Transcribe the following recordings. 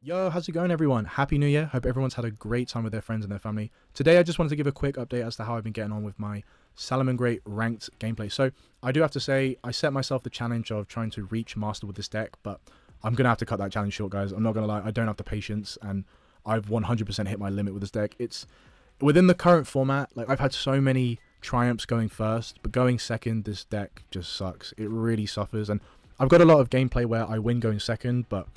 Yo, how's it going, everyone? Happy New Year. Hope everyone's had a great time with their friends and their family. Today, I just wanted to give a quick update as to how I've been getting on with my Salamangreat ranked gameplay. So, I do have to say, I set myself the challenge of trying to reach Master with this deck, but I'm going to have to cut that challenge short, guys. I'm not going to lie, I don't have the patience, and I've 100% hit my limit with this deck. It's within the current format, like, I've had so many triumphs going first, but going second, this deck just sucks. It really suffers, and I've got a lot of gameplay where I win going second, but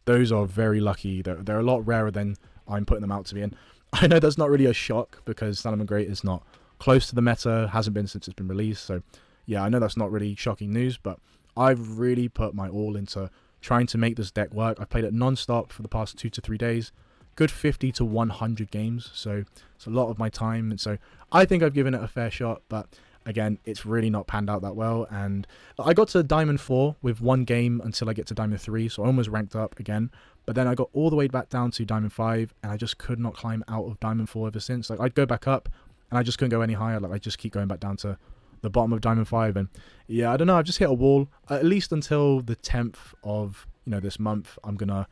those are very lucky. They're a lot rarer than I'm putting them out to be. And I know that's not really a shock because Salamangreat is not close to the meta, hasn't been since it's been released. So yeah, I know that's not really shocking news, but I've really put my all into trying to make this deck work. I've played it non-stop for the past 2 to 3 days. Good 50 to 100 games, so it's a lot of my time. And so I think I've given it a fair shot, but again, it's really not panned out that well, and I got to Diamond 4 with one game until I get to Diamond 3, so I almost ranked up again, but then I got all the way back down to Diamond 5, and I just could not climb out of Diamond 4 ever since. Like, I'd go back up, and I just couldn't go any higher. Like, I just keep going back down to the bottom of Diamond 5, and yeah, I don't know, I've just hit a wall, at least until the 10th of, this month. I'm gonna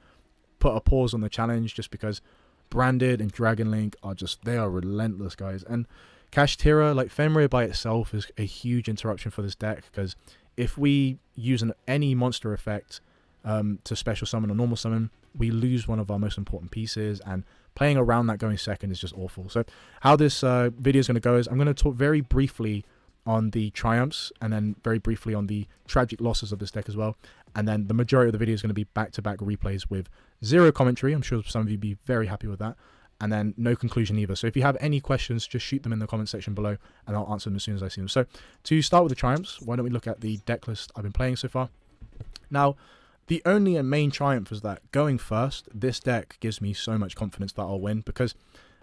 put a pause on the challenge, just because Branded and Dragon Link are just, they are relentless, guys, and Kashtira, like Fenrir by itself, is a huge interruption for this deck, because if we use any monster effect to special summon or normal summon, we lose one of our most important pieces, and playing around that going second is just awful. So how this video is going to go is I'm going to talk very briefly on the triumphs, and then very briefly on the tragic losses of this deck as well, and then the majority of the video is going to be back-to-back replays with zero commentary. I'm sure some of you will be very happy with that. And then no conclusion either. So if you have any questions, just shoot them in the comment section below, and I'll answer them as soon as I see them. So to start with the triumphs, why don't we look at the deck list I've been playing so far. Now, the only and main triumph is that going first, this deck gives me so much confidence that I'll win, because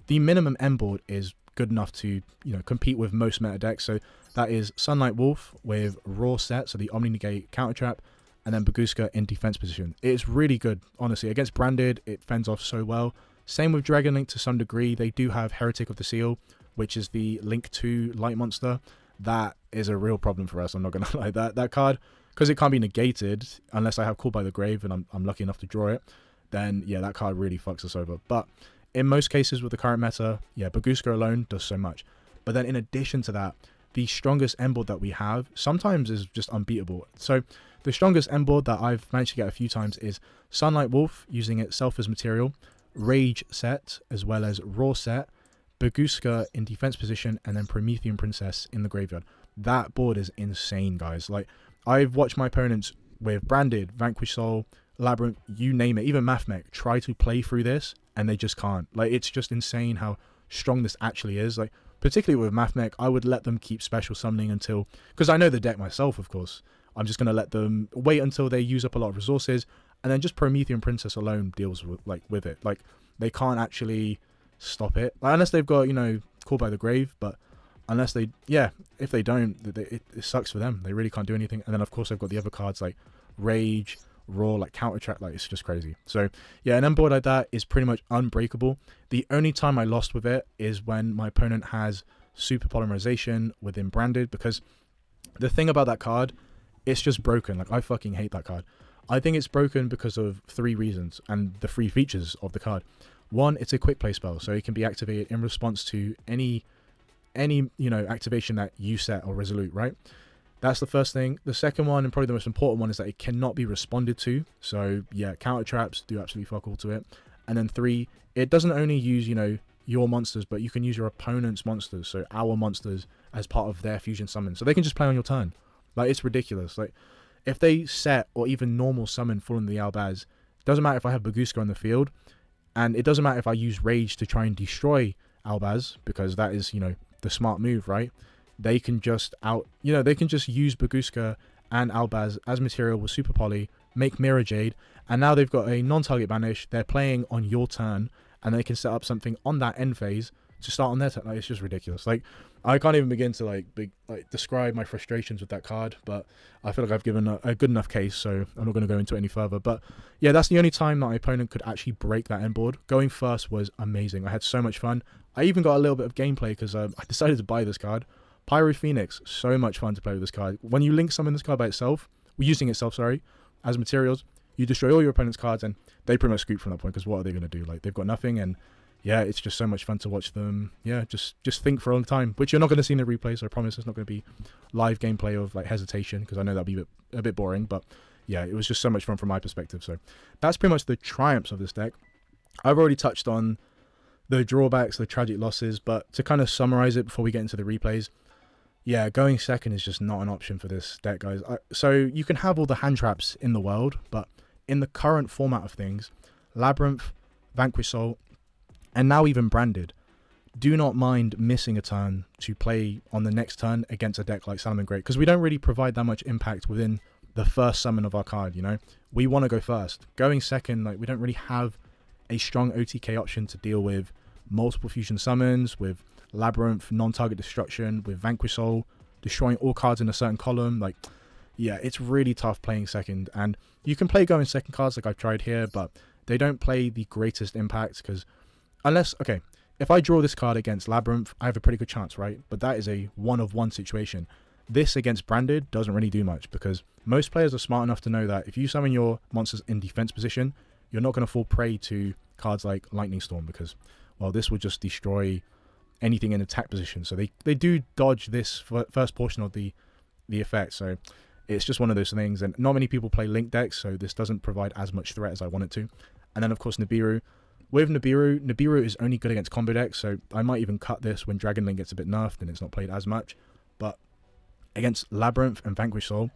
the minimum end board is good enough to compete with most meta decks. So that is Sunlight Wolf with Raw set, so the Omni Negate counter trap, and then Baguska in defense position. It's really good, honestly. Against Branded, it fends off so well. Same with Dragon Link to some degree. They do have Heretic of the Seal, which is the Link 2 light monster. That is a real problem for us, I'm not going to lie. That card, because it can't be negated unless I have Call by the Grave and I'm lucky enough to draw it, then yeah, that card really fucks us over. But in most cases with the current meta, yeah, Baguska alone does so much. But then in addition to that, the strongest end board that we have sometimes is just unbeatable. So the strongest end board that I've managed to get a few times is Sunlight Wolf, using itself as material, Rage set, as well as Raw set, Baguska in defense position, and then Promethean Princess in the graveyard. That board is insane, guys. Like, I've watched my opponents with Branded, Vanquish Soul, Labyrinth, you name it, even Mathmech, try to play through this, and they just can't. Like, it's just insane how strong this actually is. Like, particularly with Mathmech, I would let them keep special summoning until, because I know the deck myself, of course. I'm just going to let them wait until they use up a lot of resources, and then just Promethean Princess alone deals with it. Like, they can't actually stop it, like, unless they've got Call by the Grave. But unless they, yeah, if they don't, it sucks for them. They really can't do anything. And then of course I've got the other cards like Rage, Raw, like counter track. Like, it's just crazy. So yeah, an end board like that is pretty much unbreakable. The only time I lost with it is when my opponent has Super Polymerization within Branded, because the thing about that card, it's just broken. Like, I fucking hate that card. I think it's broken because of 3 reasons and the 3 features of the card. One, it's a quick play spell, so it can be activated in response to any activation that you set or resolute, right? That's the first thing. The second one, and probably the most important one, is that it cannot be responded to. So yeah, counter traps do absolutely fuck all to it. And then 3, it doesn't only use your monsters, but you can use your opponent's monsters, so our monsters, as part of their fusion summon, so they can just play on your turn. Like, it's ridiculous. Like, if they set or even normal summon Fallen the Albaz, it doesn't matter if I have Baguska on the field, and it doesn't matter if I use Rage to try and destroy Albaz, because that is, the smart move, right? They can just they can just use Baguska and Albaz as material with Super Poly, make Mirror Jade, and now they've got a non-target banish. They're playing on your turn, and they can set up something on that end phase to start on their turn. Like, it's just ridiculous. Like, I can't even begin to describe my frustrations with that card, but I feel like I've given a good enough case, so I'm not going to go into it any further. But yeah, that's the only time that my opponent could actually break that end board. Going first was amazing. I had so much fun. I even got a little bit of gameplay because I decided to buy this card. Pyro Phoenix, so much fun to play with this card. When you link summon this card by itself, using itself, sorry, as materials, you destroy all your opponent's cards, and they pretty much scoop from that point, because what are they going to do? Like, they've got nothing, and yeah, it's just so much fun to watch them. Yeah, just think for a long time, which you're not going to see in the replay, so I promise it's not going to be live gameplay of like hesitation, because I know that'd be a bit boring, but yeah, it was just so much fun from my perspective. So that's pretty much the triumphs of this deck. I've already touched on the drawbacks, the tragic losses, but to kind of summarize it before we get into the replays, yeah, going second is just not an option for this deck, guys. So you can have all the hand traps in the world, but in the current format of things, Labyrinth, Vanquish Soul, and now even Branded, do not mind missing a turn to play on the next turn against a deck like Salamangreat, because we don't really provide that much impact within the first summon of our card, you know? We want to go first. Going second, like, we don't really have a strong OTK option to deal with multiple fusion summons, with Labyrinth, non-target destruction, with Vanquish Soul, destroying all cards in a certain column. Like, yeah, it's really tough playing second, and you can play going second cards like I've tried here, but they don't play the greatest impact, because unless, okay, if I draw this card against Labyrinth, I have a pretty good chance, right? But that is a one-of-one situation. This against Branded doesn't really do much, because most players are smart enough to know that if you summon your monsters in defense position, you're not going to fall prey to cards like Lightning Storm, because, well, this will just destroy anything in attack position. So they do dodge this first portion of the effect. So it's just one of those things. And not many people play Link decks, so this doesn't provide as much threat as I want it to. And then, of course, Nibiru. With Nibiru is only good against combo decks, so I might even cut this when Dragon Link gets a bit nerfed and it's not played as much. But against Labyrinth and Vanquish Soul,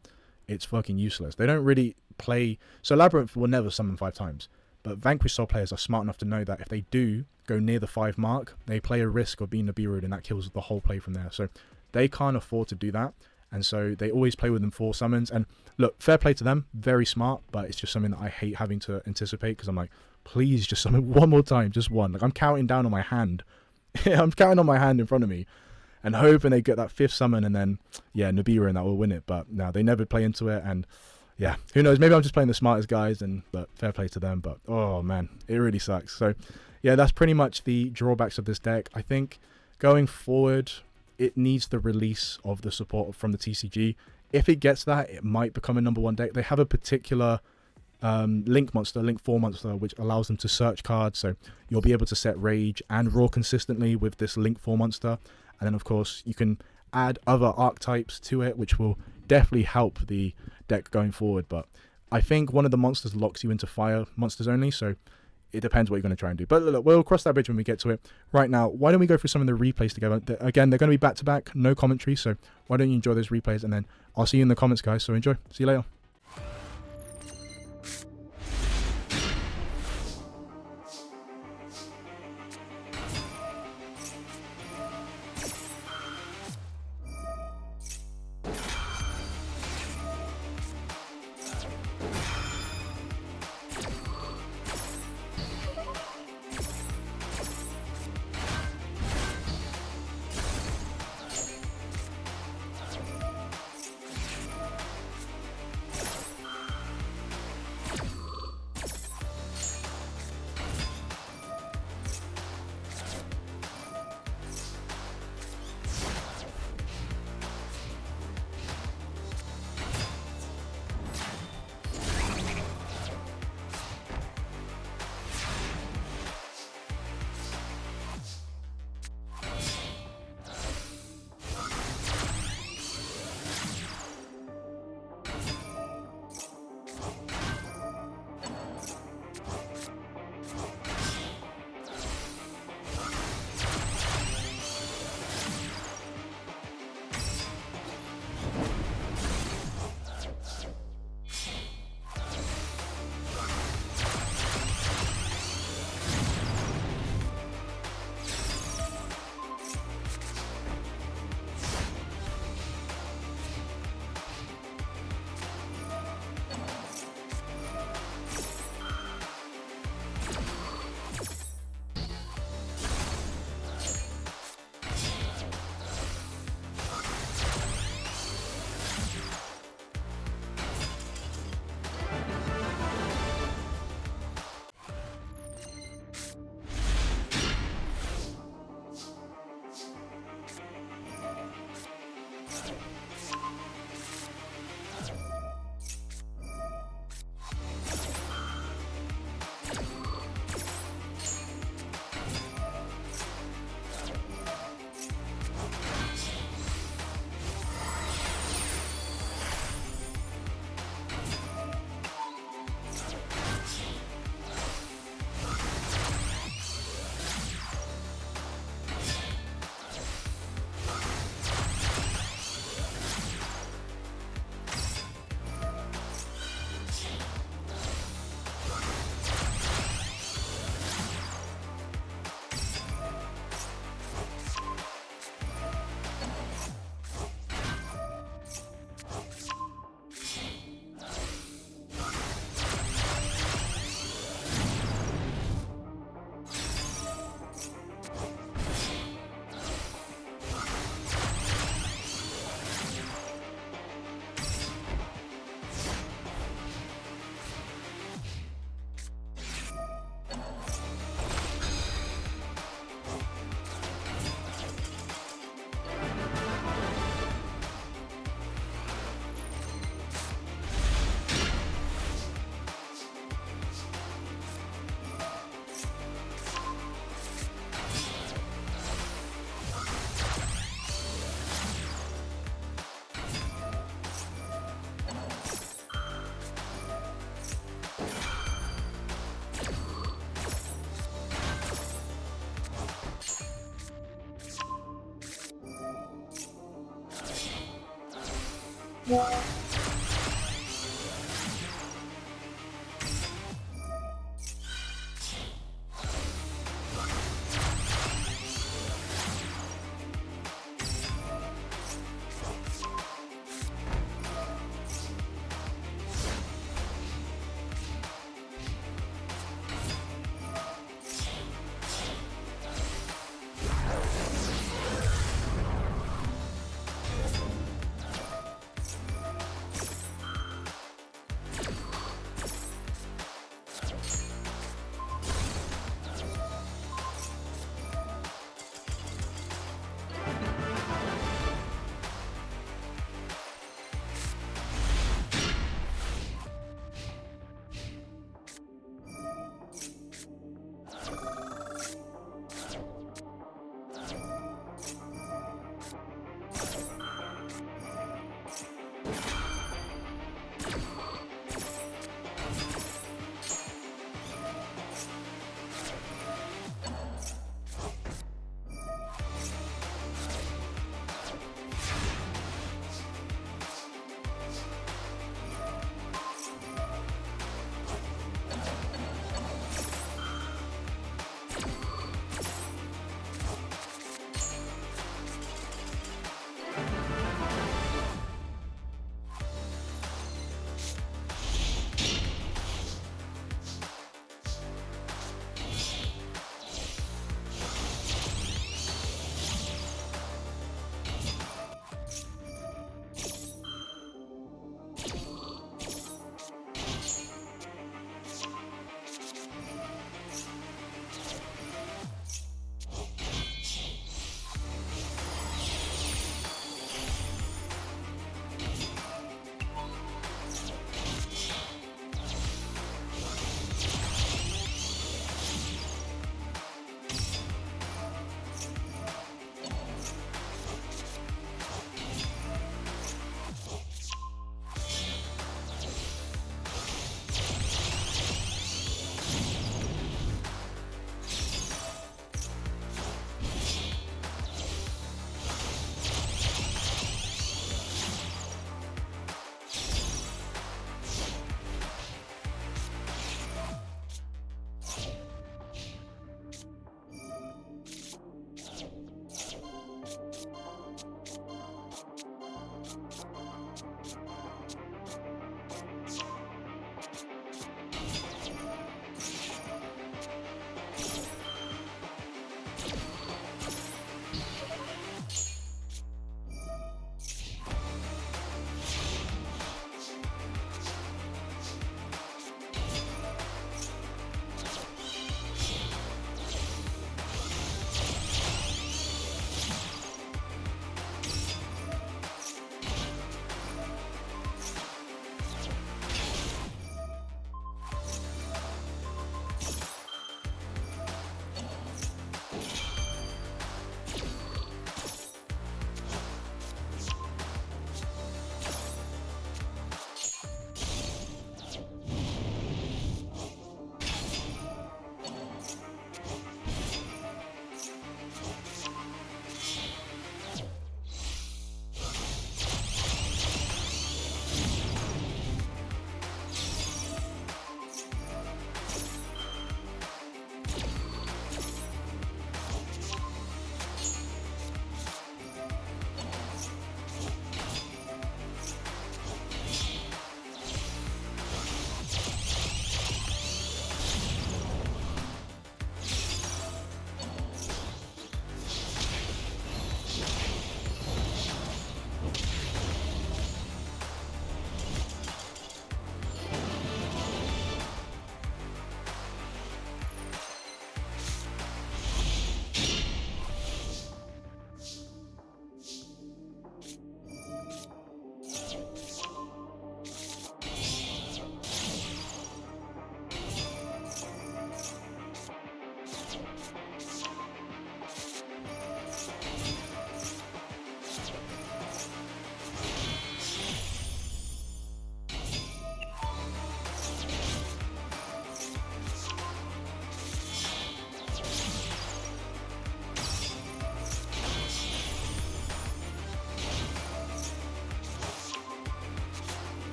it's fucking useless. They don't really play... So Labyrinth will never summon 5 times, but Vanquish Soul players are smart enough to know that if they do go near the 5 mark, they play a risk of being Nibiru, and that kills the whole play from there. So they can't afford to do that, and so they always play within 4 summons. And look, fair play to them, very smart, but it's just something that I hate having to anticipate, because I'm like, please just summon one more time, just one. Like, I'm counting down on my hand. I'm counting on my hand in front of me and hoping they get that 5th summon, and then, yeah, Nibiru, and that will win it. But no, they never play into it, and yeah, who knows, maybe I'm just playing the smartest guys, but fair play to them. But oh man, it really sucks. So yeah, that's pretty much the drawbacks of this deck. I think going forward, it needs the release of the support from the TCG. If it gets that, it might become a #1 deck. They have a particular Link 4 monster, which allows them to search cards, so you'll be able to set Rage and Roar consistently with this Link 4 monster. And then, of course, you can add other archetypes to it, which will definitely help the deck going forward. But I think one of the monsters locks you into fire monsters only, so it depends what you're going to try and do. But look, we'll cross that bridge when we get to it. Right now, why don't we go through some of the replays together? Again, they're going to be back-to-back, no commentary, so why don't you enjoy those replays, and then I'll see you in the comments, guys. So enjoy. See you later.